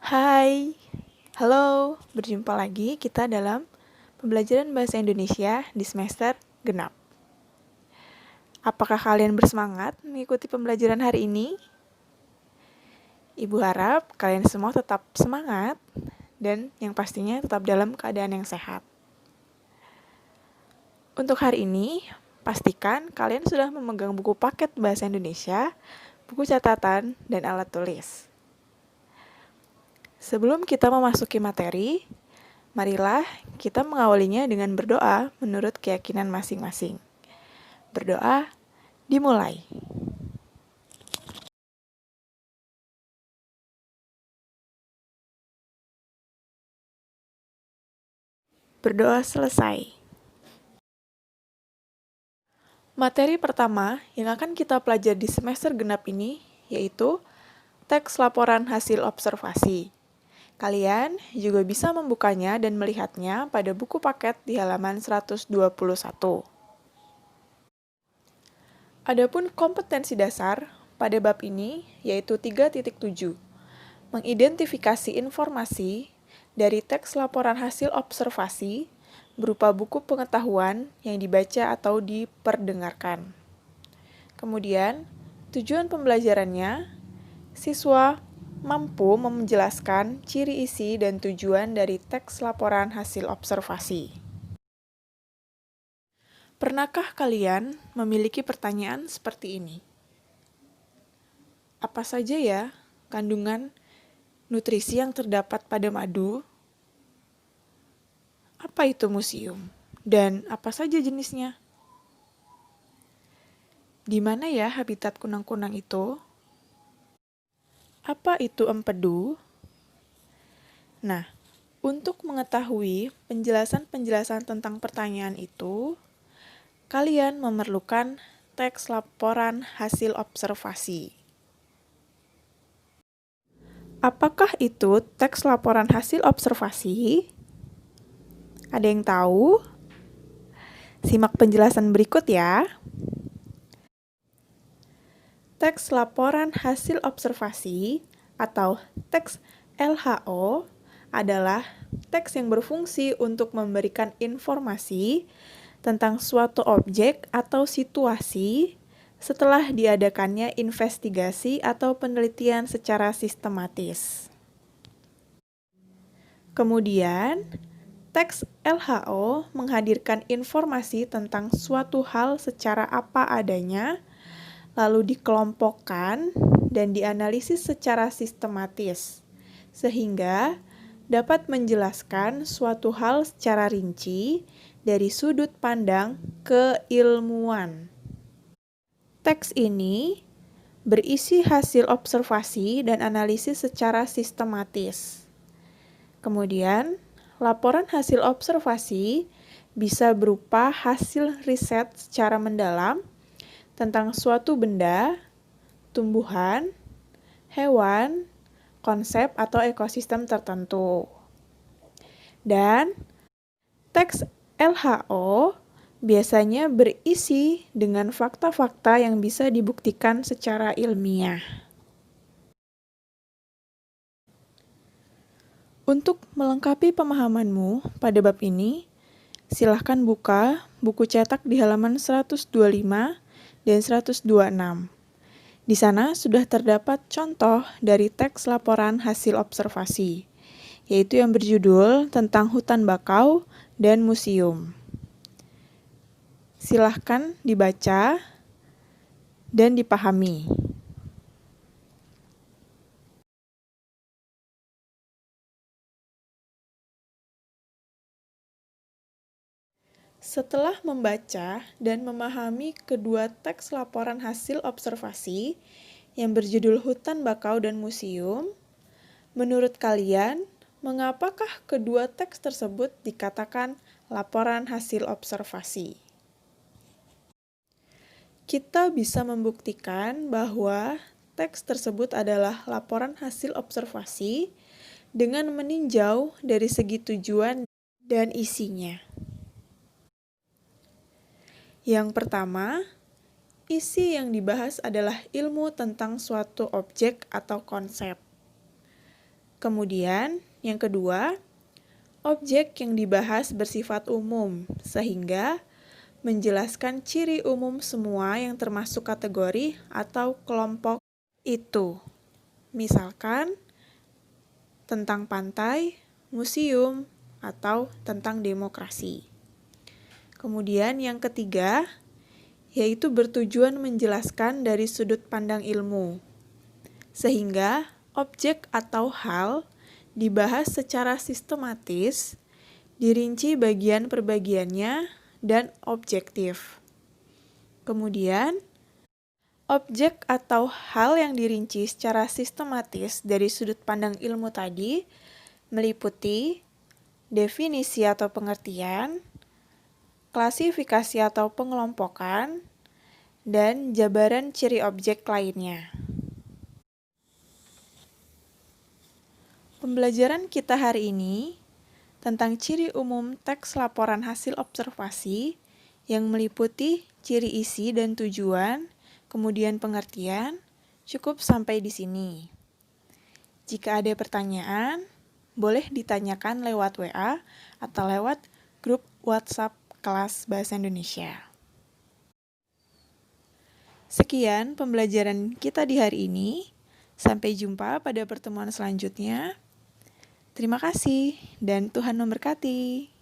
Hai, halo, berjumpa lagi kita dalam pembelajaran Bahasa Indonesia di semester genap. Apakah kalian bersemangat mengikuti pembelajaran hari ini? Ibu harap kalian semua tetap semangat dan yang pastinya tetap dalam keadaan yang sehat. Untuk hari ini, pastikan kalian sudah memegang buku paket Bahasa Indonesia, buku catatan, dan alat tulis. Sebelum kita memasuki materi, marilah kita mengawalinya dengan berdoa menurut keyakinan masing-masing. Berdoa dimulai. Berdoa selesai. Materi pertama yang akan kita pelajari di semester genap ini yaitu teks laporan hasil observasi. Kalian juga bisa membukanya dan melihatnya pada buku paket di halaman 121. Adapun kompetensi dasar pada bab ini yaitu 3.7. Mengidentifikasi informasi dari teks laporan hasil observasi berupa buku pengetahuan yang dibaca atau diperdengarkan. Kemudian, tujuan pembelajarannya, siswa mampu menjelaskan ciri isi dan tujuan dari teks laporan hasil observasi. Pernahkah kalian memiliki pertanyaan seperti ini? Apa saja ya kandungan nutrisi yang terdapat pada madu? Apa itu museum? Dan apa saja jenisnya? Di mana ya habitat kunang-kunang itu? Apa itu empedu? Nah, untuk mengetahui penjelasan-penjelasan tentang pertanyaan itu, kalian memerlukan teks laporan hasil observasi. Apakah itu teks laporan hasil observasi? Ada yang tahu? Simak penjelasan berikut ya. Teks laporan hasil observasi atau teks LHO adalah teks yang berfungsi untuk memberikan informasi tentang suatu objek atau situasi setelah diadakannya investigasi atau penelitian secara sistematis. Kemudian, teks LHO menghadirkan informasi tentang suatu hal secara apa adanya, lalu dikelompokkan dan dianalisis secara sistematis, sehingga dapat menjelaskan suatu hal secara rinci dari sudut pandang keilmuan. Teks ini berisi hasil observasi dan analisis secara sistematis. Kemudian, laporan hasil observasi bisa berupa hasil riset secara mendalam tentang suatu benda, tumbuhan, hewan, konsep atau ekosistem tertentu. Dan teks LHO biasanya berisi dengan fakta-fakta yang bisa dibuktikan secara ilmiah. Untuk melengkapi pemahamanmu pada bab ini, silahkan buka buku cetak di halaman 125 dan 126. Di sana sudah terdapat contoh dari teks laporan hasil observasi, yaitu yang berjudul tentang hutan bakau dan museum. Silahkan dibaca dan dipahami. Setelah membaca dan memahami kedua teks laporan hasil observasi yang berjudul Hutan Bakau dan Museum, menurut kalian, mengapakah kedua teks tersebut dikatakan laporan hasil observasi? Kita bisa membuktikan bahwa teks tersebut adalah laporan hasil observasi dengan meninjau dari segi tujuan dan isinya. Yang pertama, isi yang dibahas adalah ilmu tentang suatu objek atau konsep. Kemudian, yang kedua, objek yang dibahas bersifat umum, sehingga menjelaskan ciri umum semua yang termasuk kategori atau kelompok itu. Misalkan, tentang pantai, museum, atau tentang demokrasi. Kemudian yang ketiga, yaitu bertujuan menjelaskan dari sudut pandang ilmu, sehingga objek atau hal dibahas secara sistematis, dirinci bagian per bagiannya, dan objektif. Kemudian, objek atau hal yang dirinci secara sistematis dari sudut pandang ilmu tadi meliputi definisi atau pengertian, klasifikasi atau pengelompokan, dan jabaran ciri objek lainnya. Pembelajaran kita hari ini tentang ciri umum teks laporan hasil observasi yang meliputi ciri isi dan tujuan, kemudian pengertian, cukup sampai di sini. Jika ada pertanyaan, boleh ditanyakan lewat WA atau lewat grup WhatsApp kelas Bahasa Indonesia. Sekian pembelajaran kita di hari ini. Sampai jumpa pada pertemuan selanjutnya. Terima kasih dan Tuhan memberkati.